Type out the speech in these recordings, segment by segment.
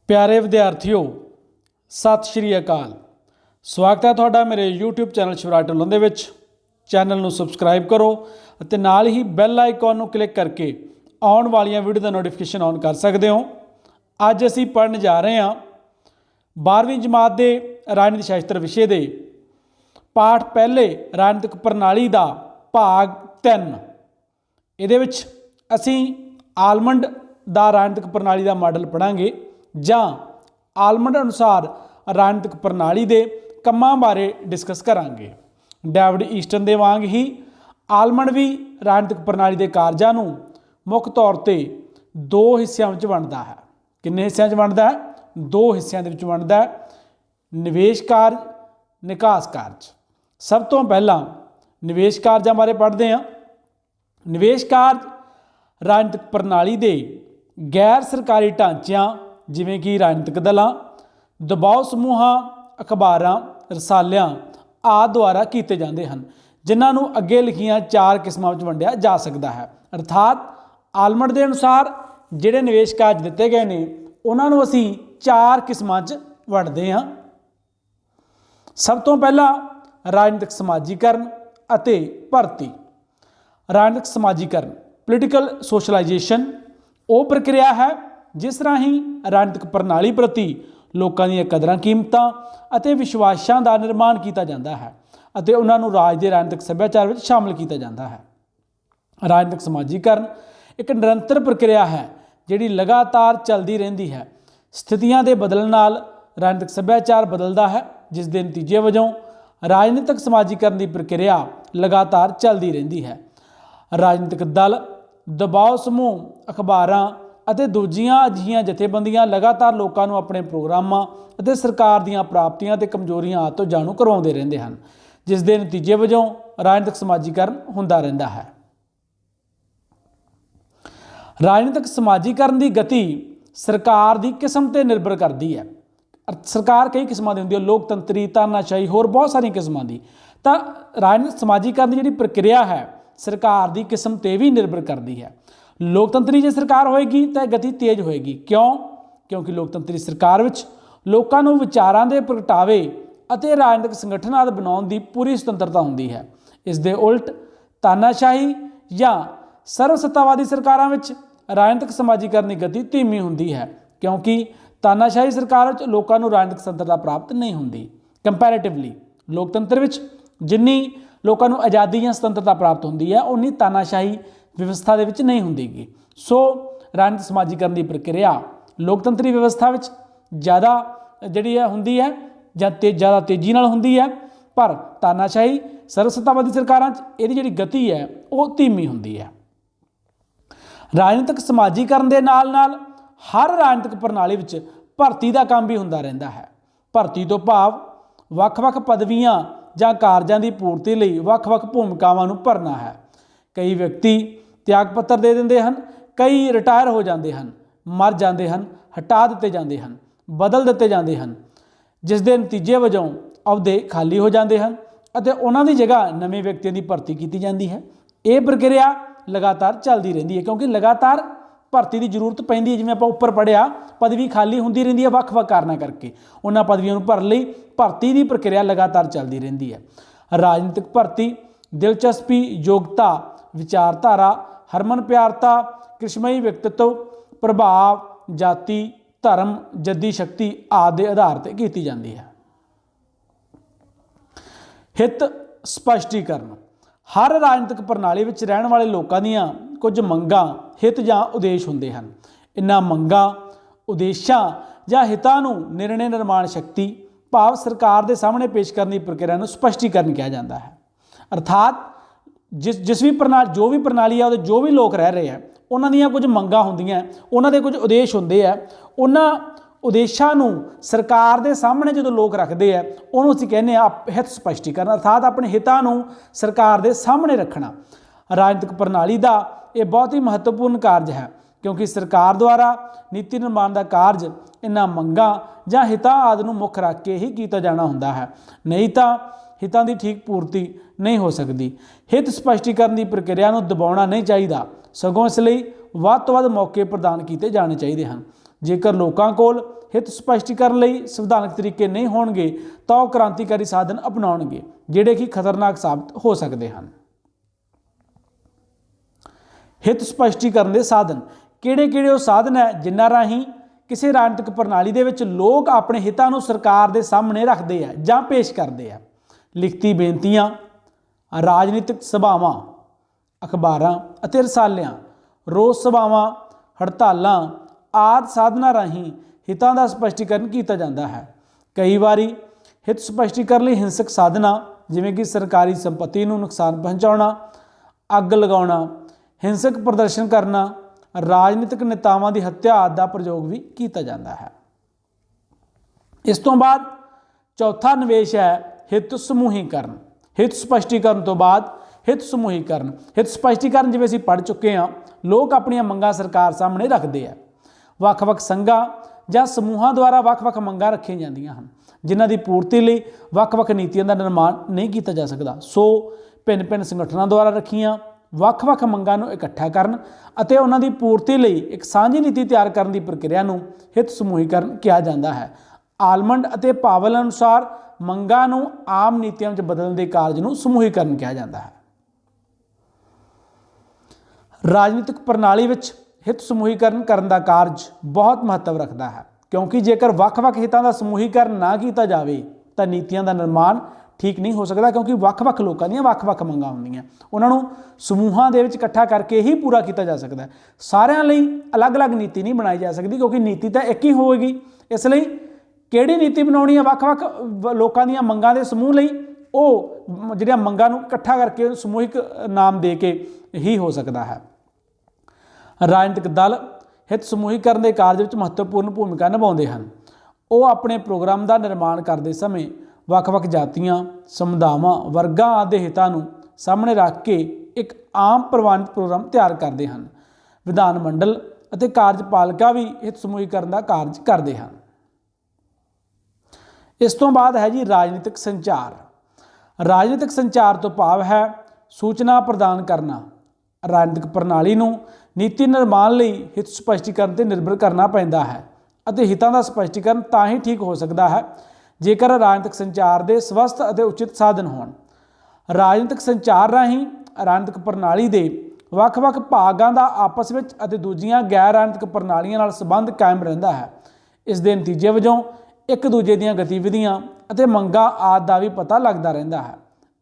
प्यारे विद्यार्थियों, सत श्री अकाल। स्वागत है तुहाडा मेरे यूट्यूब चैनल शिवराज ढिल्लों दे विच। चैनल नूं सबसक्राइब करो अते नाल ही बैल आइकॉन नूं क्लिक करके आउण वालियां वीडियो दा नोटिफिकेशन ऑन कर सकते हो। अज असीं पढ़न जा रहे हैं 12वीं जमात के राजनीति शास्त्र विषय के पाठ पहले राजनीतिक प्रणाली का भाग 3। इहदे विच असीं आलमंड दा राजनीतिक प्रणाली का मॉडल पढ़ांगे जां आलमंड अनुसार राजनीतिक प्रणाली के कामां बारे डिस्कस करांगे। डेविड ईस्टन दे वांग ही आलमंड भी राजनीतिक प्रणाली के कारजां नूं मुख तौर पर 2 हिस्सों में वंडदा है। किन्ने हिस्सों में वंडदा है? 2 हिस्सों के वंडदा है, निवेश कार्य, निकास कार्य। सब तो पहला निवेश कार्यों बारे पढ़ते हैं। निवेश कार्य राजनीतिक प्रणाली के गैर सरकारी ढांचों जिमें कि राजनीतिक दलों, दबाव समूहों, अखबारों, रसालियां आदि द्वारा किए जाते हैं, जिन्होंने अगे लिखिया 4 किस्मों में वंडिया जा सकता है। अर्थात आलमंड के अनुसार जिहड़े निवेश कार्य दिते गए हैं उन्होंने असी 4 किस्मों में वंडते हैं। सब तो पहला राजनीतिक समाजीकरण अते भर्ती। राजनीतिक समाजीकरण पोलीटिकल सोशलाइजेशन वो प्रक्रिया है जिस राही राजनीतिक प्रणाली प्रति लोगों दी कदरां कीमतां अते विश्वासां का निर्माण किया जाता है अते उन्होंने राज के राजनीतिक सभ्याचार में शामिल किया जाता है। राजनीतिक समाजीकरण एक निरंतर प्रक्रिया है जिहड़ी लगातार चलती रहती है। स्थितियां के बदलण नाल राजनीतिक सभ्याचार बदलता है, जिस दे नतीजे वजों राजनीतिक समाजीकरण की प्रक्रिया लगातार चलती रहती है। राजनीतिक दल, दबाव समूह, अखबारां अते दूजियां अजिहियां जथेबंदियां लगातार लोगों को अपने प्रोग्रामां अते सरकार दीयां प्राप्तियां ते कमजोरियां आदि तो जाणू करवाउंदे रहिंदे हन, जिस दे नतीजे वजों राजनीतिक समाजीकरण हुंदा रहिंदा है। राजनीतिक समाजीकरण की गति सरकार की किस्म ते निर्भर करती है। सरकार कई किस्मां दी हुंदी है, लोकतंत्री, तानाशाही, होर बहुत सारी किस्मां दी। तां राजनीतिक समाजीकरण की जिहड़ी प्रक्रिया है सरकार की किस्म ते भी निर्भर करती है। लोकतंत्री जो सरकार होएगी तो गति तेज होएगी। क्यों? क्योंकि लोकतंत्री सरकार विच लोकां नूं विचारां दे प्रगटावे अते राजनीतिक संगठन आदि बनाउण दी पूरी सुतंत्रता हुंदी है। इस दे उल्ट तानाशाही या सर्वसत्तावादी सरकारां विच राजनीतिक समाजीकरण की गति धीमी हुंदी है, क्योंकि तानाशाही सरकार विच लोकां नूं राजनीतिक स्वतंत्रता प्राप्त नहीं हुंदी। कंपैरेटिवली लोकतंत्र विच जिन्नी लोकां नूं आज़ादी या स्वतंत्रता प्राप्त हुंदी है उन्नी तानाशाही व्यवस्था दे विच नहीं हुंदी। सो राजनीतिक समाजीकरण की प्रक्रिया लोकतंत्री व्यवस्था विच ज़्यादा जिहड़ी है हुंदी है जां ज़्यादा तेजी नाल हुंदी है, पर तानाशाही सर्वसत्तावादी सरकारां च इहदी जिहड़ी गति है वो धीमी हुंदी है। राजनीतिक समाजीकरण के नाल नाल हर राजनीतिक प्रणाली विच भर्ती का काम भी हुंदा रहिंदा है। भर्ती तो भाव वख-वख पदवियां जां कारजां की पूर्ति लई वख-वख भूमिकावां नूं भरना है। कई व्यक्ति त्याग पत्र दे दिंदे हन, कई रिटायर हो जाते हैं, मर जाते हैं, हटा दिते जाते हैं, बदल दिते जाते हैं, जिस दे नतीजे वजों अहुदे खाली हो जाते हैं अते उन्हां दी जगह नवे व्यक्तियों की भर्ती की जाती है। ये प्रक्रिया लगातार चलती रहती है, क्योंकि लगातार भर्ती की जरूरत पैंदी है। जिवें आपां उपर पढ़िया, पदवी खाली हुंदी रहिंदी है वख-वख कारणों करके। उन्हां पदवियों नूं भरन लई भर्ती की प्रक्रिया लगातार चलती रहती है। राजनीतिक भर्ती दिलचस्पी, योग्यता, विचारधारा, हरमन प्यारता, कृष्णमयी व्यक्तित्व, प्रभाव, जाति, धर्म, जद्दी शक्ति आदि आधार पर की जाती है। हित स्पष्टीकरण। हर राजनीतिक प्रणाली में रहने वाले लोगों दीयां कुछ मंगां, हित जां उद्देश हुंदे हन। इन्हां मंगां, उद्देशां जां हितां नूं निर्णय निर्माण शक्ति भाव सरकार के सामने पेश करने की प्रक्रिया नूं स्पष्टीकरण कहा जाता है। अर्थात जिस भी प्रणाली, जो भी प्रणाली है, जो भी लोग रह रहे हैं, उन्हां दीयां कुछ मंगां हुंदियां, उन्हां दे कुछ उद्देश हुंदे है। उन्हां उद्देशां नूं सरकार के सामने जो लोग रखते हैं उन्होंने असीं कहने हित स्पष्टीकरण, अर्थात अपने हितां नूं सरकार के सामने रखना। राजनीतिक प्रणाली का यह बहुत ही महत्वपूर्ण कार्य है, क्योंकि सरकार द्वारा नीति निर्माण का कार्य इन्हां मंगां जां हितां आदि नूं मुख रख के ही किया जाना हुंदा है, नहीं तो हितां की ठीक पूर्ति नहीं हो सकती। हित स्पष्टीकरण की प्रक्रिया को दबाउणा नहीं चाहिए, सगों इसलिए वध तो वध मौके प्रदान किए जाने चाहिए हैं। ਜੇਕਰ ਲੋਕਾਂ ਕੋਲ ਹਿੱਤ ਸਪਸ਼ਟੀਕਰਨ ਲਈ ਸੰਵਿਧਾਨਕ ਤਰੀਕੇ ਨਹੀਂ ਹੋਣਗੇ ਤਾਂ ਉਹ ਕ੍ਰਾਂਤੀਕਾਰੀ ਸਾਧਨ ਅਪਣਾਉਣਗੇ ਜਿਹੜੇ ਕਿ ਖਤਰਨਾਕ ਸਾਬਤ ਹੋ ਸਕਦੇ ਹਨ। ਹਿੱਤ ਸਪਸ਼ਟੀਕਰਨ ਦੇ ਸਾਧਨ ਕਿਹੜੇ-ਕਿਹੜੇ ਉਹ ਸਾਧਨ ਹੈ ਜਿਨ੍ਹਾਂ ਰਾਹੀਂ ਕਿਸੇ ਰਾਜਨੀਤਿਕ ਪ੍ਰਣਾਲੀ ਦੇ ਵਿੱਚ ਲੋਕ ਆਪਣੇ ਹਿੱਤਾਂ ਨੂੰ ਸਰਕਾਰ ਦੇ ਸਾਹਮਣੇ ਰੱਖਦੇ ਆ ਜਾਂ ਪੇਸ਼ ਕਰਦੇ ਆ। ਲਿਖਤੀ ਬੇਨਤੀਆਂ, ਰਾਜਨੀਤਿਕ ਸਭਾਵਾਂ, ਅਖਬਾਰਾਂ ਅਤੇ ਰਸਾਲਿਆਂ, ਰੋਸ ਸਭਾਵਾਂ, ਹੜਤਾਲਾਂ ਆਦਿ ਸਾਧਨਾਂ ਰਾਹੀਂ ਹਿੱਤਾਂ ਦਾ ਸਪਸ਼ਟੀਕਰਨ ਕੀਤਾ ਜਾਂਦਾ ਹੈ। ਕਈ ਵਾਰੀ ਹਿੱਤ ਸਪਸ਼ਟੀਕਰਨ ਲਈ ਹਿੰਸਕ ਸਾਧਨਾਂ ਜਿਵੇਂ ਕਿ ਸਰਕਾਰੀ ਸੰਪत्ति ਨੂੰ ਨੁਕਸਾਨ ਪਹੁੰਚਾਉਣਾ, ਅੱਗ ਲਗਾਉਣਾ, ਹਿੰਸਕ ਪ੍ਰਦਰਸ਼ਨ ਕਰਨਾ, ਰਾਜਨੀਤਿਕ ਨੇਤਾਵਾਂ ਦੀ ਹੱਤਿਆ ਆਦਿ ਦਾ ਪ੍ਰਯੋਗ ਵੀ ਕੀਤਾ ਜਾਂਦਾ ਹੈ। ਇਸ ਤੋਂ ਬਾਅਦ ਚੌਥਾ ਨਿਵੇਸ਼ ਹੈ ਹਿੱਤ ਸਮੂਹੀਕਰਨ। ਹਿੱਤ ਸਪਸ਼ਟੀਕਰਨ ਤੋਂ ਬਾਅਦ ਹਿੱਤ ਸਮੂਹੀਕਰਨ। ਹਿੱਤ ਸਪਸ਼ਟੀਕਰਨ ਜਿਵੇਂ ਅਸੀਂ ਪੜ੍ਹ ਚੁੱਕੇ ਹਾਂ, ਲੋਕ ਆਪਣੀਆਂ ਮੰਗਾਂ ਸਰਕਾਰ ਸਾਹਮਣੇ ਰੱਖਦੇ ਆ। ਵੱਖ-ਵੱਖ ਸੰਘਾਂ ਜਾਂ ਸਮੂਹਾਂ ਦੁਆਰਾ ਵੱਖ-ਵੱਖ ਮੰਗਾਂ ਰੱਖੀਆਂ ਜਾਂਦੀਆਂ ਹਨ ਜਿਨ੍ਹਾਂ ਦੀ ਪੂਰਤੀ ਲਈ ਵੱਖ-ਵੱਖ ਨੀਤੀਆਂ ਦਾ ਨਿਰਮਾਣ ਨਹੀਂ ਕੀਤਾ ਜਾ ਸਕਦਾ। ਸੋ ਭਿੰਨ-ਭਿੰਨ ਸੰਗਠਨਾਂ ਦੁਆਰਾ ਰੱਖੀਆਂ ਵੱਖ-ਵੱਖ ਮੰਗਾਂ ਨੂੰ ਇਕੱਠਾ ਕਰਨ ਅਤੇ ਉਹਨਾਂ ਦੀ ਪੂਰਤੀ ਲਈ ਇੱਕ ਸਾਂਝੀ ਨੀਤੀ ਤਿਆਰ ਕਰਨ ਦੀ ਪ੍ਰਕਿਰਿਆ ਨੂੰ ਹਿੱਤ ਸਮੂਹੀਕਰਨ ਕਿਹਾ ਜਾਂਦਾ ਹੈ। ਆਲਮੰਡ ਅਤੇ ਪਾਵਲ ਅਨੁਸਾਰ ਮੰਗਾਂ ਨੂੰ ਆਮ ਨੀਤੀਆਂ ਵਿੱਚ ਬਦਲਣ ਦੇ ਕਾਰਜ ਨੂੰ ਸਮੂਹੀਕਰਨ ਕਿਹਾ ਜਾਂਦਾ ਹੈ। ਰਾਜਨੀਤਿਕ ਪ੍ਰਣਾਲੀ ਵਿੱਚ ਹਿੱਤ ਸਮੂਹੀਕਰਨ ਕਰਨ ਦਾ ਕਾਰਜ ਬਹੁਤ ਮਹੱਤਵ ਰੱਖਦਾ ਹੈ ਕਿਉਂਕਿ ਜੇਕਰ ਵੱਖ-ਵੱਖ ਹਿੱਤਾਂ ਦਾ ਸਮੂਹੀਕਰਨ ਨਾ ਕੀਤਾ ਜਾਵੇ ਤਾਂ ਨੀਤੀਆਂ ਦਾ ਨਿਰਮਾਣ ਠੀਕ ਨਹੀਂ ਹੋ ਸਕਦਾ ਕਿਉਂਕਿ ਵੱਖ-ਵੱਖ ਲੋਕਾਂ ਦੀਆਂ ਵੱਖ-ਵੱਖ ਮੰਗਾਂ ਹੁੰਦੀਆਂ, ਉਹਨਾਂ ਨੂੰ ਸਮੂਹਾਂ ਦੇ ਵਿੱਚ ਇਕੱਠਾ ਕਰਕੇ ਹੀ ਪੂਰਾ ਕੀਤਾ ਜਾ ਸਕਦਾ। ਸਾਰਿਆਂ ਲਈ ਅਲੱਗ-ਅਲੱਗ ਨੀਤੀ ਨਹੀਂ ਬਣਾਈ ਜਾ ਸਕਦੀ ਕਿਉਂਕਿ ਨੀਤੀ ਤਾਂ ਇੱਕ ਹੀ ਹੋਵੇਗੀ। ਇਸ ਲਈ ਕਿਹੜੀ ਨੀਤੀ ਬਣਾਉਣੀ ਹੈ ਵੱਖ-ਵੱਖ ਲੋਕਾਂ ਦੀਆਂ ਮੰਗਾਂ ਦੇ ਸਮੂਹ ਲਈ, ਉਹ ਜਿਹੜੀਆਂ ਮੰਗਾਂ ਨੂੰ ਇਕੱਠਾ ਕਰਕੇ ਸਮੂਹਿਕ ਨਾਮ ਦੇ ਕੇ ਹੀ ਹੋ ਸਕਦਾ ਹੈ। ਰਾਜਨੀਤਿਕ ਦਲ ਹਿੱਤ ਸਮੂਹੀਕਰਨ ਦੇ ਕਾਰਜ ਵਿੱਚ ਮਹੱਤਵਪੂਰਨ ਭੂਮਿਕਾ ਨਿਭਾਉਂਦੇ ਹਨ। ਉਹ ਆਪਣੇ ਪ੍ਰੋਗਰਾਮ ਦਾ ਨਿਰਮਾਣ ਕਰਦੇ ਸਮੇਂ ਵੱਖ-ਵੱਖ ਜਾਤੀਆਂ, ਸਮੁਦਾਵਾਂ, ਵਰਗਾਂ ਆਦਿ ਦੇ ਹਿੱਤਾਂ ਨੂੰ ਸਾਹਮਣੇ ਰੱਖ ਕੇ ਇੱਕ ਆਮ ਪ੍ਰਵਾਨਿਤ ਪ੍ਰੋਗਰਾਮ ਤਿਆਰ ਕਰਦੇ ਹਨ। ਵਿਧਾਨ ਮੰਡਲ ਅਤੇ ਕਾਰਜਪਾਲਿਕਾ ਵੀ ਹਿੱਤ ਸਮੂਹੀਕਰਨ ਦਾ ਕਾਰਜ ਕਰਦੇ ਹਨ। ਇਸ ਤੋਂ ਬਾਅਦ ਹੈ ਜੀ ਰਾਜਨੀਤਿਕ ਸੰਚਾਰ। ਰਾਜਨੀਤਿਕ ਸੰਚਾਰ ਤੋਂ ਭਾਵ ਹੈ ਸੂਚਨਾ ਪ੍ਰਦਾਨ ਕਰਨਾ। ਰਾਜਨੀਤਿਕ ਪ੍ਰਣਾਲੀ ਨੂੰ ਨੀਤੀ ਨਿਰਮਾਣ ਲਈ ਹਿੱਤ ਸਪਸ਼ਟੀਕਰਨ 'ਤੇ ਨਿਰਭਰ ਕਰਨਾ ਪੈਂਦਾ ਹੈ ਅਤੇ ਹਿੱਤਾਂ ਦਾ ਸਪਸ਼ਟੀਕਰਨ ਤਾਂ ਹੀ ਠੀਕ ਹੋ ਸਕਦਾ ਹੈ ਜੇਕਰ ਰਾਜਨੀਤਿਕ ਸੰਚਾਰ ਦੇ ਸਵਸਥ ਅਤੇ ਉਚਿਤ ਸਾਧਨ ਹੋਣ। ਰਾਜਨੀਤਿਕ ਸੰਚਾਰ ਰਾਹੀਂ ਰਾਜਨੀਤਿਕ ਪ੍ਰਣਾਲੀ ਦੇ ਵੱਖ-ਵੱਖ ਭਾਗਾਂ ਦਾ ਆਪਸ ਵਿੱਚ ਅਤੇ ਦੂਜੀਆਂ ਗੈਰ ਰਾਜਨੀਤਿਕ ਪ੍ਰਣਾਲੀਆਂ ਨਾਲ ਸੰਬੰਧ ਕਾਇਮ ਰਹਿੰਦਾ ਹੈ। ਇਸ ਦੇ ਨਤੀਜੇ ਵਜੋਂ ਇੱਕ ਦੂਜੇ ਦੀਆਂ ਗਤੀਵਿਧੀਆਂ ਅਤੇ ਮੰਗਾਂ ਆਦਿ ਦਾ ਵੀ ਪਤਾ ਲੱਗਦਾ ਰਹਿੰਦਾ ਹੈ।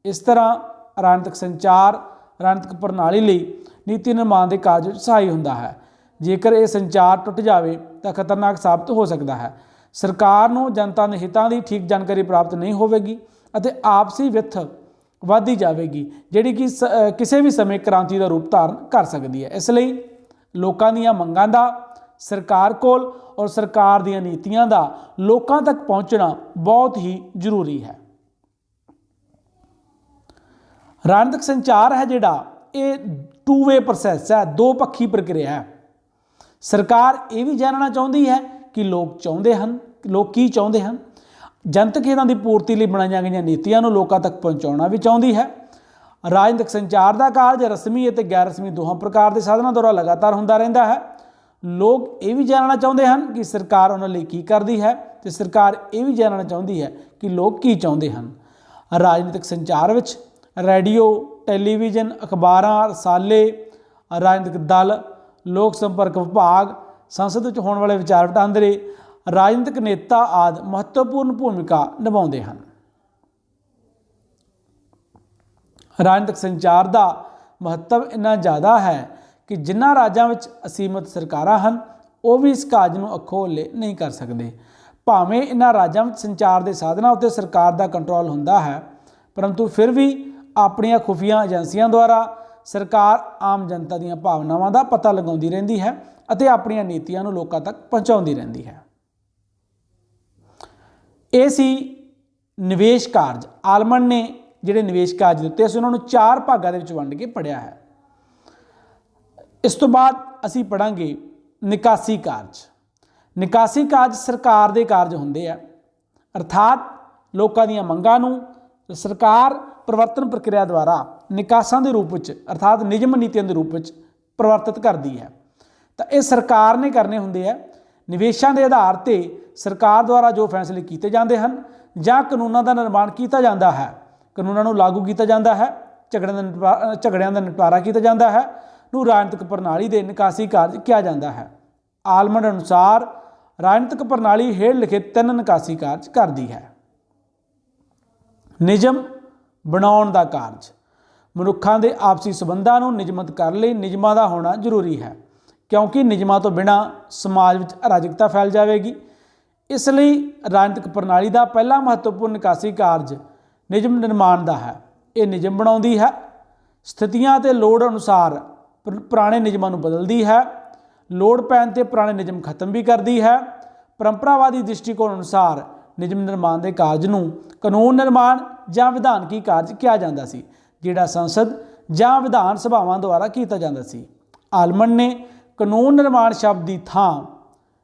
ਇਸ ਤਰ੍ਹਾਂ ਰਾਜਨੀਤਿਕ ਸੰਚਾਰ ਰਾਜਨੀਤਿਕ ਪ੍ਰਣਾਲੀ ਲਈ ਨੀਤੀ ਨਿਰਮਾਣ ਦੇ ਕਾਰਜ ਵਿੱਚ ਸਹਾਈ ਹੁੰਦਾ ਹੈ। ਜੇਕਰ ਇਹ ਸੰਚਾਰ ਟੁੱਟ ਜਾਵੇ ਤਾਂ ਖਤਰਨਾਕ ਸਾਬਤ ਹੋ ਸਕਦਾ ਹੈ। ਸਰਕਾਰ ਨੂੰ ਜਨਤਾ ਦੇ ਹਿੱਤਾਂ ਦੀ ਠੀਕ ਜਾਣਕਾਰੀ ਪ੍ਰਾਪਤ ਨਹੀਂ ਹੋਵੇਗੀ ਅਤੇ ਆਪਸੀ ਵਿੱਥ ਵੱਧਦੀ ਜਾਵੇਗੀ ਜਿਹੜੀ ਕਿ ਕਿਸੇ ਵੀ ਸਮੇਂ ਕ੍ਰਾਂਤੀ ਦਾ ਰੂਪ ਧਾਰਨ ਕਰ ਸਕਦੀ ਹੈ। ਇਸ ਲਈ ਲੋਕਾਂ ਦੀਆਂ ਮੰਗਾਂ ਦਾ ਸਰਕਾਰ ਕੋਲ ਔਰ ਸਰਕਾਰ ਦੀਆਂ ਨੀਤੀਆਂ ਦਾ ਲੋਕਾਂ ਤੱਕ ਪਹੁੰਚਣਾ ਬਹੁਤ ਹੀ ਜ਼ਰੂਰੀ ਹੈ। ਰਾਜਨੀਤਿਕ ਸੰਚਾਰ ਹੈ ਜਿਹੜਾ ਇਹ ਟੂ ਵੇ ਪ੍ਰੋਸੈਸ ਹੈ, ਦੋ ਪੱਖੀ ਪ੍ਰਕਿਰਿਆ ਹੈ। ਸਰਕਾਰ ਇਹ ਵੀ ਜਾਣਨਾ ਚਾਹੁੰਦੀ ਹੈ ਕਿ ਲੋਕ ਕੀ ਚਾਹੁੰਦੇ ਹਨ। ਜਨਤਕ ਹਿੱਤਾਂ ਦੀ ਪੂਰਤੀ ਲਈ ਬਣਾਈਆਂ ਗਈਆਂ ਨੀਤੀਆਂ ਨੂੰ ਲੋਕਾਂ ਤੱਕ ਪਹੁੰਚਾਉਣਾ ਵੀ ਚਾਹੁੰਦੀ ਹੈ। ਰਾਜਨੀਤਿਕ ਸੰਚਾਰ ਦਾ ਕਾਰਜ ਰਸਮੀ ਅਤੇ ਗੈਰ ਰਸਮੀ ਦੋਹਾਂ ਪ੍ਰਕਾਰ ਦੇ ਸਾਧਨਾਂ ਦੁਆਰਾ ਲਗਾਤਾਰ ਹੁੰਦਾ ਰਹਿੰਦਾ ਹੈ। ਲੋਕ ਇਹ ਵੀ ਜਾਣਨਾ ਚਾਹੁੰਦੇ ਹਨ ਕਿ ਸਰਕਾਰ ਉਹਨਾਂ ਲਈ ਕੀ ਕਰਦੀ ਹੈ ਤੇ ਸਰਕਾਰ ਇਹ ਵੀ ਜਾਣਨਾ ਚਾਹੁੰਦੀ ਹੈ ਕਿ ਲੋਕ ਕੀ ਚਾਹੁੰਦੇ ਹਨ। ਰਾਜਨੀਤਿਕ ਸੰਚਾਰ ਵਿੱਚ ਰੇਡੀਓ, ਟੈਲੀਵਿਜ਼ਨ, ਅਖਬਾਰਾਂ, ਰਸਾਲੇ, ਰਾਜਨੀਤਿਕ ਦਲ, ਲੋਕ ਸੰਪਰਕ ਵਿਭਾਗ, ਸੰਸਦ ਵਿੱਚ ਹੋਣ ਵਾਲੇ ਵਿਚਾਰ ਵਟਾਂਦਰੇ, ਰਾਜਨੀਤਿਕ ਨੇਤਾ ਆਦਿ ਮਹੱਤਵਪੂਰਨ ਭੂਮਿਕਾ ਨਿਭਾਉਂਦੇ ਹਨ। ਰਾਜਨੀਤਿਕ ਸੰਚਾਰ ਦਾ ਮਹੱਤਵ ਇੰਨਾ ਜ਼ਿਆਦਾ ਹੈ ਕਿ ਜਿਨ੍ਹਾਂ ਰਾਜਾਂ ਵਿੱਚ ਅਸੀਮਤ ਸਰਕਾਰਾਂ ਹਨ ਉਹ ਵੀ ਇਸ ਕਾਰਜ ਨੂੰ ਅੱਖੋਂ ਓਹਲੇ ਨਹੀਂ ਕਰ ਸਕਦੇ। ਭਾਵੇਂ ਇਹਨਾਂ ਰਾਜਾਂ ਵਿੱਚ ਸੰਚਾਰ ਦੇ ਸਾਧਨਾਂ ਉੱਤੇ ਸਰਕਾਰ ਦਾ ਕੰਟਰੋਲ ਹੁੰਦਾ ਹੈ ਪਰੰਤੂ ਫਿਰ ਵੀ ਆਪਣੀਆਂ ਖੁਫੀਆ ਏਜੰਸੀਆਂ ਦੁਆਰਾ ਸਰਕਾਰ ਆਮ ਜਨਤਾ ਦੀਆਂ ਭਾਵਨਾਵਾਂ ਦਾ ਪਤਾ ਲਗਾਉਂਦੀ ਰਹਿੰਦੀ ਹੈ ਅਤੇ ਆਪਣੀਆਂ ਨੀਤੀਆਂ ਨੂੰ ਲੋਕਾਂ ਤੱਕ ਪਹੁੰਚਾਉਂਦੀ ਰਹਿੰਦੀ ਹੈ। ਇਹ ਸੀ ਨਿਵੇਸ਼ ਕਾਰਜ। ਆਲਮੰਡ ਨੇ ਜਿਹੜੇ ਨਿਵੇਸ਼ ਕਾਰਜ ਦਿੱਤੇ ਅਸੀਂ ਉਹਨਾਂ ਨੂੰ 4 ਭਾਗਾਂ ਦੇ ਵਿੱਚ ਵੰਡ ਕੇ ਪੜ੍ਹਿਆ ਹੈ। ਇਸ ਤੋਂ ਬਾਅਦ ਅਸੀਂ ਪੜ੍ਹਾਂਗੇ ਨਿਕਾਸੀ ਕਾਰਜ। ਨਿਕਾਸੀ ਕਾਰਜ ਸਰਕਾਰ ਦੇ ਕਾਰਜ ਹੁੰਦੇ ਆ, ਅਰਥਾਤ ਲੋਕਾਂ ਦੀਆਂ ਮੰਗਾਂ ਨੂੰ ਸਰਕਾਰ ਪਰਿਵਰਤਨ ਪ੍ਰਕਿਰਿਆ ਦੁਆਰਾ ਨਿਕਾਸਾਂ ਦੇ ਰੂਪ ਵਿੱਚ ਅਰਥਾਤ ਨਿਯਮ ਨੀਤੀਆਂ ਦੇ ਰੂਪ ਵਿੱਚ ਪਰਿਵਰਤਿਤ ਕਰਦੀ ਹੈ। ਤਾਂ ਇਹ ਸਰਕਾਰ ਨੇ ਕਰਨੇ ਹੁੰਦੇ ਆ। ਨਿਵੇਸ਼ਾਂ ਦੇ ਆਧਾਰ ਤੇ ਸਰਕਾਰ ਦੁਆਰਾ ਜੋ ਫੈਸਲੇ ਕੀਤੇ ਜਾਂਦੇ ਹਨ ਜਾਂ ਕਾਨੂੰਨਾਂ ਦਾ ਨਿਰਮਾਣ ਕੀਤਾ ਜਾਂਦਾ ਹੈ, ਕਾਨੂੰਨਾਂ ਨੂੰ ਲਾਗੂ ਕੀਤਾ ਜਾਂਦਾ ਹੈ, ਝਗੜਿਆਂ ਦਾ ਨਿਪਟਾਰਾ ਕੀਤਾ ਜਾਂਦਾ ਹੈ, ਨੂੰ ਰਾਜਨੀਤਿਕ ਪ੍ਰਣਾਲੀ ਦੇ ਨਿਕਾਸੀ ਕਾਰਜ ਕਿਹਾ ਜਾਂਦਾ ਹੈ। ਆਲਮੰਡ ਅਨੁਸਾਰ ਰਾਜਨੀਤਿਕ ਪ੍ਰਣਾਲੀ ਹੇਠ ਲਿਖੇ 3 ਨਿਕਾਸੀ ਕਾਰਜ ਕਰਦੀ ਹੈ। ਨਿਯਮ ਬਣਾਉਣ ਦਾ ਕਾਰਜ। ਮਨੁੱਖਾਂ ਦੇ ਆਪਸੀ ਸੰਬੰਧਾਂ ਨੂੰ ਨਿਯਮਤ ਕਰਨ ਲਈ ਨਿਯਮਾਂ ਦਾ ਹੋਣਾ ਜ਼ਰੂਰੀ ਹੈ, ਕਿਉਂਕਿ ਨਿਯਮਾਂ ਤੋਂ ਬਿਨਾਂ ਸਮਾਜ ਵਿੱਚ ਅਰਾਜਕਤਾ ਫੈਲ ਜਾਵੇਗੀ। ਇਸ ਲਈ ਰਾਜਨੀਤਿਕ ਪ੍ਰਣਾਲੀ ਦਾ ਪਹਿਲਾ ਮਹੱਤਵਪੂਰਨ ਨਿਕਾਸੀ ਕਾਰਜ ਨਿਯਮ ਨਿਰਮਾਣ ਦਾ ਹੈ। ਇਹ ਨਿਯਮ ਬਣਾਉਂਦੀ ਹੈ, ਸਥਿਤੀਆਂ ਅਤੇ ਲੋੜ ਅਨੁਸਾਰ ਪੁਰਾਣੇ ਨਿਯਮਾਂ ਨੂੰ ਬਦਲਦੀ ਹੈ, ਲੋੜ ਪੈਣ 'ਤੇ ਪੁਰਾਣੇ ਨਿਯਮ ਖਤਮ ਵੀ ਕਰਦੀ ਹੈ। ਪਰੰਪਰਾਵਾਦੀ ਦ੍ਰਿਸ਼ਟੀਕੋਣ ਅਨੁਸਾਰ ਨਿਯਮ ਨਿਰਮਾਣ ਦੇ ਕਾਰਜ ਨੂੰ ਕਾਨੂੰਨ ਨਿਰਮਾਣ ਜਾਂ ਵਿਧਾਨਕੀ ਕਾਰਜ ਕਿਹਾ ਜਾਂਦਾ ਸੀ, ਜਿਹੜਾ ਸੰਸਦ ਜਾਂ ਵਿਧਾਨ ਸਭਾਵਾਂ ਦੁਆਰਾ ਕੀਤਾ ਜਾਂਦਾ ਸੀ। ਆਲਮੰਡ ਨੇ ਕਾਨੂੰਨ ਨਿਰਮਾਣ ਸ਼ਬਦ ਦੀ ਥਾਂ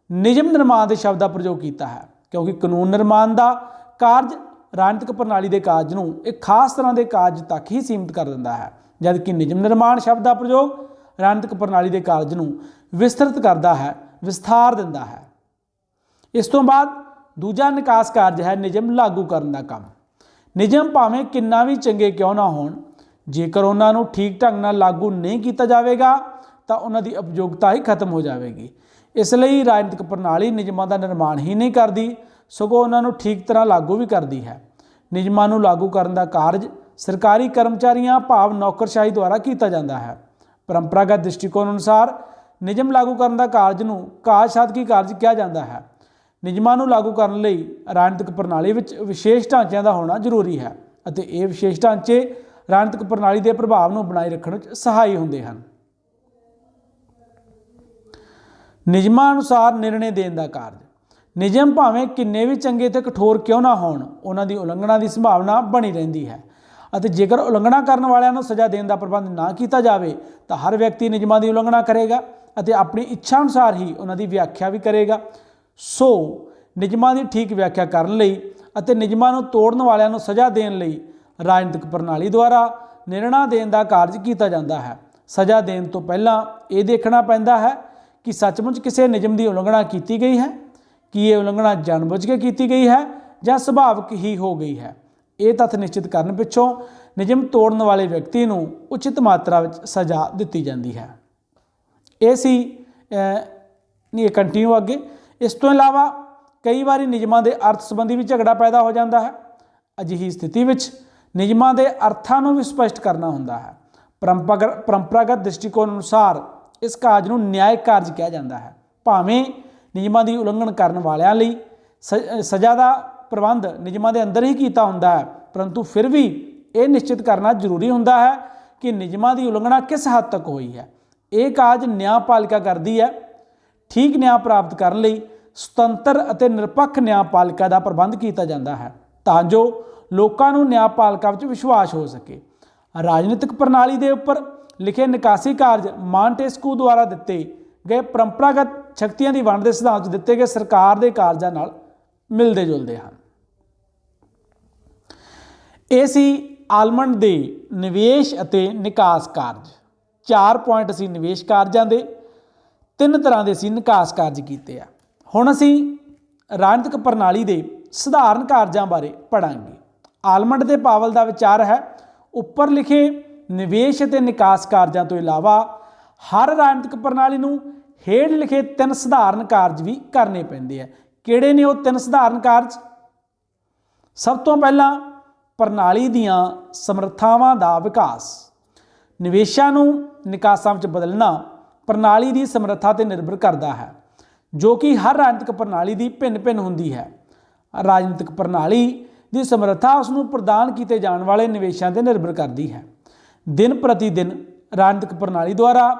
ਨਿਯਮ ਨਿਰਮਾਣ ਦੇ ਸ਼ਬਦ ਦਾ ਪ੍ਰਯੋਗ ਕੀਤਾ ਹੈ, ਕਿਉਂਕਿ ਕਾਨੂੰਨ ਨਿਰਮਾਣ ਦਾ ਕਾਰਜ ਰਾਜਨੀਤਿਕ ਪ੍ਰਣਾਲੀ ਦੇ ਕਾਰਜ ਨੂੰ ਇੱਕ ਖਾਸ ਤਰ੍ਹਾਂ ਦੇ ਕਾਰਜ ਤੱਕ ਹੀ ਸੀਮਿਤ ਕਰ ਦਿੰਦਾ ਹੈ, ਜਦਕਿ ਨਿਯਮ ਨਿਰਮਾਣ ਸ਼ਬਦ ਦਾ ਪ੍ਰਯੋਗ ਰਾਜਨੀਤਿਕ ਪ੍ਰਣਾਲੀ ਦੇ ਕਾਰਜ ਨੂੰ ਵਿਸਤ੍ਰਿਤ ਕਰਦਾ ਹੈ, ਵਿਸਥਾਰ ਦਿੰਦਾ ਹੈ। ਇਸ ਤੋਂ ਬਾਅਦ ਦੂਜਾ ਨਿਕਾਸ ਕਾਰਜ ਹੈ ਨਿਯਮ ਲਾਗੂ ਕਰਨ ਦਾ ਕੰਮ। ਨਿਯਮ ਭਾਵੇਂ ਕਿੰਨਾ ਵੀ ਚੰਗੇ ਕਿਉਂ ਨਾ ਹੋਣ, ਜੇਕਰ ਉਹਨਾਂ ਨੂੰ ਠੀਕ ਢੰਗ ਨਾਲ ਲਾਗੂ ਨਹੀਂ ਕੀਤਾ ਜਾਵੇਗਾ ਤਾਂ ਉਹਨਾਂ ਦੀ ਉਪਯੋਗਤਾ ਹੀ ਖਤਮ ਹੋ ਜਾਵੇਗੀ। ਇਸ ਲਈ ਰਾਜਨੀਤਿਕ ਪ੍ਰਣਾਲੀ ਨਿਯਮਾਂ ਦਾ ਨਿਰਮਾਣ ਹੀ ਨਹੀਂ ਕਰਦੀ, ਸਗੋਂ ਉਹਨਾਂ ਨੂੰ ਠੀਕ ਤਰ੍ਹਾਂ ਲਾਗੂ ਵੀ ਕਰਦੀ ਹੈ। ਨਿਯਮਾਂ ਨੂੰ ਲਾਗੂ ਕਰਨ ਦਾ ਕਾਰਜ ਸਰਕਾਰੀ ਕਰਮਚਾਰੀਆਂ ਭਾਵ ਨੌਕਰਸ਼ਾਹੀ ਦੁਆਰਾ ਕੀਤਾ ਜਾਂਦਾ ਹੈ। ਪਰੰਪਰਾਗਤ ਦ੍ਰਿਸ਼ਟੀਕੋਣ ਅਨੁਸਾਰ ਨਿਯਮ ਲਾਗੂ ਕਰਨ ਦਾ ਕਾਰਜ ਨੂੰ ਕਾਜ ਸਾਧਕੀ ਕਾਰਜ ਕਿਹਾ ਜਾਂਦਾ ਹੈ। ਨਿਯਮਾਂ ਨੂੰ ਲਾਗੂ ਕਰਨ ਲਈ ਰਾਜਨੀਤਿਕ ਪ੍ਰਣਾਲੀ ਵਿੱਚ ਵਿਸ਼ੇਸ਼ ਢਾਂਚਿਆਂ ਦਾ ਹੋਣਾ ਜ਼ਰੂਰੀ ਹੈ ਅਤੇ ਇਹ ਵਿਸ਼ੇਸ਼ ਢਾਂਚੇ ਰਾਜਨੀਤਿਕ ਪ੍ਰਣਾਲੀ ਦੇ ਪ੍ਰਭਾਵ ਨੂੰ ਬਣਾਈ ਰੱਖਣ ਵਿੱਚ ਸਹਾਈ ਹੁੰਦੇ ਹਨ। ਨਿਯਮਾਂ ਅਨੁਸਾਰ ਨਿਰਣੇ ਦੇਣ ਦਾ ਕਾਰਜ। ਨਿਯਮ ਭਾਵੇਂ ਕਿੰਨੇ ਵੀ ਚੰਗੇ ਤੇ ਕਠੋਰ ਕਿਉਂ ਨਾ ਹੋਣ, ਉਹਨਾਂ ਦੀ ਉਲੰਘਣਾ ਦੀ ਸੰਭਾਵਨਾ ਬਣੀ ਰਹਿੰਦੀ ਹੈ ਅਤੇ ਜੇਕਰ ਉਲੰਘਣਾ ਕਰਨ ਵਾਲਿਆਂ ਨੂੰ ਸਜ਼ਾ ਦੇਣ ਦਾ ਪ੍ਰਬੰਧ ਨਾ ਕੀਤਾ ਜਾਵੇ ਤਾਂ ਹਰ ਵਿਅਕਤੀ ਨਿਯਮਾਂ ਦੀ ਉਲੰਘਣਾ ਕਰੇਗਾ ਅਤੇ ਆਪਣੀ ਇੱਛਾ ਅਨੁਸਾਰ ਹੀ ਉਹਨਾਂ ਦੀ ਵਿਆਖਿਆ ਵੀ ਕਰੇਗਾ। ਸੋ ਨਿਯਮਾਂ ਦੀ ਠੀਕ ਵਿਆਖਿਆ ਕਰਨ ਲਈ ਅਤੇ ਨਿਯਮਾਂ ਨੂੰ ਤੋੜਨ ਵਾਲਿਆਂ ਨੂੰ ਸਜ਼ਾ ਦੇਣ ਲਈ ਰਾਜਨੀਤਿਕ ਪ੍ਰਣਾਲੀ ਦੁਆਰਾ ਨਿਰਣਾ ਦੇਣ ਦਾ ਕਾਰਜ ਕੀਤਾ ਜਾਂਦਾ ਹੈ। ਸਜ਼ਾ ਦੇਣ ਤੋਂ ਪਹਿਲਾਂ ਇਹ ਦੇਖਣਾ ਪੈਂਦਾ ਹੈ ਕਿ ਸੱਚਮੁੱਚ ਕਿਸੇ ਨਿਯਮ ਦੀ ਉਲੰਘਣਾ ਕੀਤੀ ਗਈ ਹੈ, ਕਿ ਇਹ ਉਲੰਘਣਾ ਜਾਣਬੁੱਝ ਕੇ ਕੀਤੀ ਗਈ ਹੈ ਜਾਂ ਸੁਭਾਵਿਕ ਹੀ ਹੋ ਗਈ ਹੈ। ਇਹ ਤੱਥ ਨਿਸ਼ਚਿਤ ਕਰਨ ਪਿੱਛੋਂ ਨਿਯਮ ਤੋੜਨ ਵਾਲੇ ਵਿਅਕਤੀ ਨੂੰ ਉਚਿਤ ਮਾਤਰਾ ਵਿੱਚ ਸਜ਼ਾ ਦਿੱਤੀ ਜਾਂਦੀ ਹੈ। ਇਹ ਸੀ ਨਹੀਂ ਕੰਟੀਨਿਊ ਅੱਗੇ। ਇਸ ਤੋਂ ਇਲਾਵਾ ਕਈ ਵਾਰੀ ਨਿਯਮਾਂ ਦੇ ਅਰਥ ਸੰਬੰਧੀ ਵੀ ਝਗੜਾ ਪੈਦਾ ਹੋ ਜਾਂਦਾ ਹੈ। ਅਜਿਹੀ ਸਥਿਤੀ ਵਿੱਚ ਨਿਯਮਾਂ ਦੇ ਅਰਥਾਂ ਨੂੰ ਵੀ ਸਪਸ਼ਟ ਕਰਨਾ ਹੁੰਦਾ ਹੈ। ਪਰੰਪਰਾਗਤ ਦ੍ਰਿਸ਼ਟੀਕੋਣ ਅਨੁਸਾਰ ਇਸ ਕਾਰਜ ਨੂੰ ਨਿਆਇਕ ਕਾਰਜ ਕਿਹਾ ਜਾਂਦਾ ਹੈ। ਭਾਵੇਂ ਨਿਯਮਾਂ ਦੀ ਉਲੰਘਣ ਕਰਨ ਵਾਲਿਆਂ ਲਈ ਸਜ਼ਾ ਦਾ ਪ੍ਰਬੰਧ ਨਿਯਮਾਂ ਦੇ ਅੰਦਰ ਹੀ ਕੀਤਾ ਹੁੰਦਾ ਹੈ, ਪਰੰਤੂ ਫਿਰ ਵੀ ਇਹ ਨਿਸ਼ਚਿਤ ਕਰਨਾ ਜ਼ਰੂਰੀ ਹੁੰਦਾ ਹੈ ਕਿ ਨਿਯਮਾਂ ਦੀ ਉਲੰਘਣਾ ਕਿਸ ਹੱਦ ਤੱਕ ਹੋਈ ਹੈ। ਇਹ ਕਾਰਜ ਨਿਆਂਪਾਲਿਕਾ ਕਰਦੀ ਹੈ। ਠੀਕ ਨਿਆਂ ਪ੍ਰਾਪਤ ਕਰਨ ਲਈ ਸੁਤੰਤਰ ਅਤੇ ਨਿਰਪੱਖ ਨਿਆਂਪਾਲਿਕਾ ਦਾ ਪ੍ਰਬੰਧ ਕੀਤਾ ਜਾਂਦਾ ਹੈ ਤਾਂ ਜੋ ਲੋਕਾਂ ਨੂੰ ਨਿਆਂਪਾਲਿਕਾ ਵਿੱਚ ਵਿਸ਼ਵਾਸ ਹੋ ਸਕੇ। ਰਾਜਨੀਤਿਕ ਪ੍ਰਣਾਲੀ ਦੇ ਉੱਪਰ ਲਿਖੇ ਨਿਕਾਸੀ ਕਾਰਜ ਮਾਂਟੇਸਕੂ ਦੁਆਰਾ ਦਿੱਤੇ ਗਏ ਪਰੰਪਰਾਗਤ ਸ਼ਕਤੀਆਂ ਦੀ ਵੰਡ ਦੇ ਸਿਧਾਂਤ ਵਿੱਚ ਦਿੱਤੇ ਗਏ ਸਰਕਾਰ ਦੇ ਕਾਰਜਾਂ ਨਾਲ ਮਿਲਦੇ ਜੁਲਦੇ ਹਨ। ਇਹ ਸੀ ਆਲਮੰਡ ਦੇ ਨਿਵੇਸ਼ ਅਤੇ ਨਿਕਾਸ ਕਾਰਜ। 4 ਪੁਆਇੰਟ ਅਸੀਂ ਨਿਵੇਸ਼ ਕਾਰਜਾਂ ਦੇ, 3 ਤਰ੍ਹਾਂ ਦੇ ਅਸੀਂ ਨਿਕਾਸ ਕਾਰਜ ਕੀਤੇ ਆ। ਹੁਣ ਅਸੀਂ ਰਾਜਨੀਤਿਕ ਪ੍ਰਣਾਲੀ ਦੇ ਸਧਾਰਨ ਕਾਰਜਾਂ ਬਾਰੇ ਪੜਾਂਗੇ। ਆਲਮੰਡ ਤੇ ਪਾਵਲ ਦਾ ਵਿਚਾਰ ਹੈ ਉੱਪਰ ਲਿਖੇ ਨਿਵੇਸ਼ ਅਤੇ ਨਿਕਾਸ ਕਾਰਜਾਂ ਤੋਂ ਇਲਾਵਾ ਹਰ ਰਾਜਨੀਤਿਕ ਪ੍ਰਣਾਲੀ ਨੂੰ ਹੇਠ ਲਿਖੇ 3 ਸਧਾਰਨ ਕਾਰਜ ਵੀ ਕਰਨੇ ਪੈਂਦੇ ਆ। ਕਿਹੜੇ ਨੇ ਉਹ 3 ਸਧਾਰਨ ਕਾਰਜ? ਸਭ ਤੋਂ ਪਹਿਲਾਂ ਪ੍ਰਣਾਲੀ ਦੀਆਂ ਸਮਰੱਥਾਵਾਂ ਦਾ ਵਿਕਾਸ। ਨਿਵੇਸ਼ਾਂ ਨੂੰ ਨਿਕਾਸਾਂ ਵਿੱਚ ਬਦਲਣਾ ਪ੍ਰਣਾਲੀ ਦੀ ਸਮਰੱਥਾ 'ਤੇ ਨਿਰਭਰ ਕਰਦਾ ਹੈ, ਜੋ ਕਿ ਹਰ ਰਾਜਨੀਤਿਕ ਪ੍ਰਣਾਲੀ ਦੀ ਭਿੰਨ-ਭਿੰਨ ਹੁੰਦੀ ਹੈ। ਰਾਜਨੀਤਿਕ ਪ੍ਰਣਾਲੀ ਦੀ ਸਮਰੱਥਾ ਉਸ ਨੂੰ ਪ੍ਰਦਾਨ ਕੀਤੇ ਜਾਣ ਵਾਲੇ ਨਿਵੇਸ਼ਾਂ 'ਤੇ ਨਿਰਭਰ ਕਰਦੀ ਹੈ। ਦਿਨ ਪ੍ਰਤੀ ਦਿਨ ਰਾਜਨੀਤਿਕ ਪ੍ਰਣਾਲੀ ਦੁਆਰਾ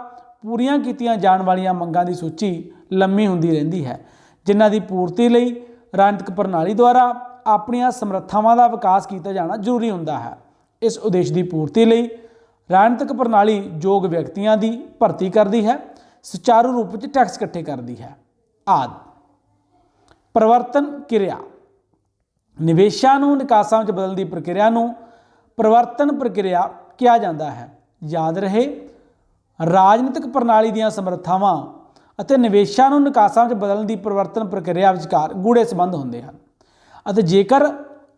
ਪੂਰੀਆਂ ਕੀਤੀਆਂ ਜਾਣ ਵਾਲੀਆਂ ਮੰਗਾਂ ਦੀ ਸੂਚੀ ਲੰਮੀ ਹੁੰਦੀ ਰਹਿੰਦੀ ਹੈ, ਜਿਨ੍ਹਾਂ ਦੀ ਪੂਰਤੀ ਲਈ ਰਾਜਨੀਤਿਕ ਪ੍ਰਣਾਲੀ ਦੁਆਰਾ ਆਪਣੀਆਂ ਸਮਰੱਥਾਵਾਂ ਦਾ ਵਿਕਾਸ ਕੀਤਾ ਜਾਣਾ ਜ਼ਰੂਰੀ ਹੁੰਦਾ ਹੈ। ਇਸ ਉਦੇਸ਼ ਦੀ ਪੂਰਤੀ ਲਈ ਰਾਜਨੀਤਿਕ ਪ੍ਰਣਾਲੀ ਯੋਗ ਵਿਅਕਤੀਆਂ ਦੀ ਭਰਤੀ ਕਰਦੀ ਹੈ, ਸੁਚਾਰੂ ਰੂਪ ਵਿੱਚ ਟੈਕਸ ਇਕੱਠੇ ਕਰਦੀ ਹੈ ਆਦਿ। ਪਰਿਵਰਤਨ ਕਿਰਿਆ। ਨਿਵੇਸ਼ਾਂ ਨੂੰ ਨਿਕਾਸਾਂ ਵਿੱਚ ਬਦਲਣ ਦੀ ਪ੍ਰਕਿਰਿਆ ਨੂੰ ਪਰਿਵਰਤਨ ਪ੍ਰਕਿਰਿਆ ਕਿਹਾ ਜਾਂਦਾ ਹੈ। ਯਾਦ ਰਹੇ, ਰਾਜਨੀਤਿਕ ਪ੍ਰਣਾਲੀ ਦੀਆਂ ਸਮਰੱਥਾਵਾਂ ਅਤੇ ਨਿਵੇਸ਼ਾਂ ਨੂੰ ਨਿਕਾਸਾਂ ਵਿੱਚ ਬਦਲਣ ਦੀ ਪਰਿਵਰਤਨ ਪ੍ਰਕਿਰਿਆ ਵਿਚਕਾਰ ਗੂੜੇ ਸੰਬੰਧ ਹੁੰਦੇ ਹਨ ਅਤੇ ਜੇਕਰ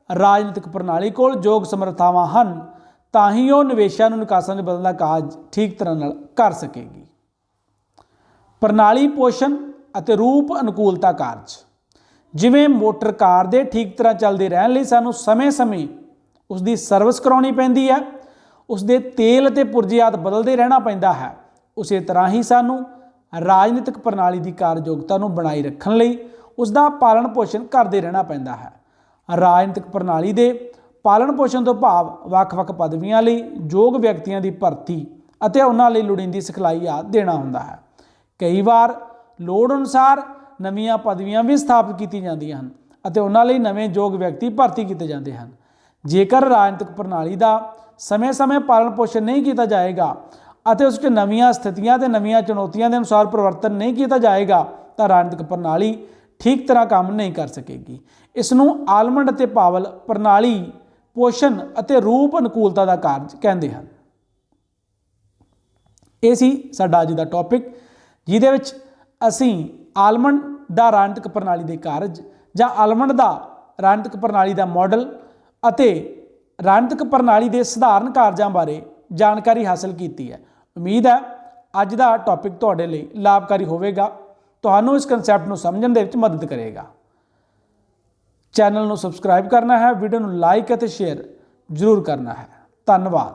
ਰਾਜਨੀਤਿਕ ਪ੍ਰਣਾਲੀ ਕੋਲ ਯੋਗ ਸਮਰੱਥਾਵਾਂ ਹਨ ਤਾਂ ਹੀ ਉਹ ਨਿਵੇਸ਼ਾਂ ਨੂੰ ਨਿਕਾਸਾਂ ਵਿੱਚ ਬਦਲਣ ਦਾ ਕਾਜ ਠੀਕ ਤਰ੍ਹਾਂ ਨਾਲ ਕਰ ਸਕੇਗੀ। ਪ੍ਰਣਾਲੀ ਪੋਸ਼ਣ ਅਤੇ ਰੂਪ ਅਨੁਕੂਲਤਾ ਕਾਰਜ। ਜਿਵੇਂ ਮੋਟਰ ਕਾਰ ਦੇ ਠੀਕ ਤਰ੍ਹਾਂ ਚੱਲਦੇ ਰਹਿਣ ਲਈ ਸਾਨੂੰ ਸਮੇਂ-ਸਮੇਂ ਉਸ ਦੀ ਸਰਵਿਸ ਕਰਾਉਣੀ ਪੈਂਦੀ ਹੈ, ਉਸ ਦੇ ਤੇਲ ਅਤੇ ਪੁਰਜੇ ਆਦਿ ਬਦਲਦੇ ਰਹਿਣਾ ਪੈਂਦਾ ਹੈ, ਉਸੇ ਤਰ੍ਹਾਂ ਹੀ ਸਾਨੂੰ ਰਾਜਨੀਤਿਕ ਪ੍ਰਣਾਲੀ ਦੀ ਕਾਰਜਯੋਗਤਾ ਨੂੰ ਬਣਾਈ ਰੱਖਣ ਲਈ ਉਸ ਦਾ ਪਾਲਣ ਪੋਸ਼ਣ ਕਰਦੇ ਰਹਿਣਾ ਪੈਂਦਾ ਹੈ। ਰਾਜਨੀਤਿਕ ਪ੍ਰਣਾਲੀ ਦੇ ਪਾਲਣ ਪੋਸ਼ਣ ਤੋਂ ਭਾਵ ਵੱਖ-ਵੱਖ ਪਦਵੀਆਂ ਲਈ ਯੋਗ ਵਿਅਕਤੀਆਂ ਦੀ ਭਰਤੀ ਅਤੇ ਉਹਨਾਂ ਲਈ ਲੋੜੀਂਦੀ ਸਿਖਲਾਈ ਆਦਿ ਦੇਣਾ ਹੁੰਦਾ ਹੈ। ਕਈ ਵਾਰ ਲੋੜ ਅਨੁਸਾਰ ਨਵੀਆਂ ਪਦਵੀਆਂ ਵੀ ਸਥਾਪਿਤ ਕੀਤੀਆਂ ਜਾਂਦੀਆਂ ਹਨ ਅਤੇ ਉਹਨਾਂ ਲਈ ਨਵੇਂ ਯੋਗ ਵਿਅਕਤੀ ਭਰਤੀ ਕੀਤੇ ਜਾਂਦੇ ਹਨ। ਜੇਕਰ ਰਾਜਨੀਤਿਕ ਪ੍ਰਣਾਲੀ ਦਾ ਸਮੇਂ-ਸਮੇਂ ਪਾਲਣ ਪੋਸ਼ਣ ਨਹੀਂ ਕੀਤਾ ਜਾਏਗਾ ਅਤੇ ਉਸ 'ਚ ਨਵੀਆਂ ਸਥਿਤੀਆਂ ਤੇ ਨਵੀਆਂ ਚੁਣੌਤੀਆਂ ਦੇ ਅਨੁਸਾਰ ਪਰਿਵਰਤਨ ਨਹੀਂ ਕੀਤਾ ਜਾਏਗਾ ਤਾਂ ਰਾਜਨੀਤਿਕ ਪ੍ਰਣਾਲੀ ਠੀਕ ਤਰ੍ਹਾਂ ਕੰਮ ਨਹੀਂ ਕਰ ਸਕੇਗੀ। ਇਸ ਨੂੰ ਆਲਮੰਡ ਅਤੇ ਪਾਵਲ ਪ੍ਰਣਾਲੀ ਪੋਸ਼ਣ ਅਤੇ ਰੂਪ ਅਨੁਕੂਲਤਾ ਦਾ ਕਾਰਜ ਕਹਿੰਦੇ ਹਨ। ਇਹ ਸੀ ਸਾਡਾ ਅੱਜ ਦਾ ਟੌਪਿਕ, ਜਿਹਦੇ ਵਿੱਚ ਅਸੀਂ ਆਲਮੰਡ ਦਾ ਰਾਜਨੀਤਿਕ ਪ੍ਰਣਾਲੀ ਦੇ ਕਾਰਜ ਜਾਂ ਆਲਮੰਡ ਦਾ ਰਾਜਨੀਤਿਕ ਪ੍ਰਣਾਲੀ ਦਾ ਮਾਡਲ ਅਤੇ ਰਾਜਨੀਤਿਕ ਪ੍ਰਣਾਲੀ ਦੇ ਸਧਾਰਨ ਕਾਰਜਾਂ ਬਾਰੇ ਜਾਣਕਾਰੀ ਹਾਸਲ ਕੀਤੀ ਹੈ। ਉਮੀਦ ਹੈ ਅੱਜ ਦਾ ਟੌਪਿਕ ਤੁਹਾਡੇ ਲਈ ਲਾਭਕਾਰੀ ਹੋਵੇਗਾ, ਤੁਹਾਨੂੰ ਇਸ ਕਨਸੈਪਟ ਨੂੰ ਸਮਝਣ ਦੇ ਵਿੱਚ ਮਦਦ ਕਰੇਗਾ। ਚੈਨਲ ਨੂੰ ਸਬਸਕ੍ਰਾਈਬ ਕਰਨਾ ਹੈ, ਵੀਡੀਓ ਨੂੰ ਲਾਈਕ ਅਤੇ ਸ਼ੇਅਰ ਜ਼ਰੂਰ ਕਰਨਾ ਹੈ। ਧੰਨਵਾਦ।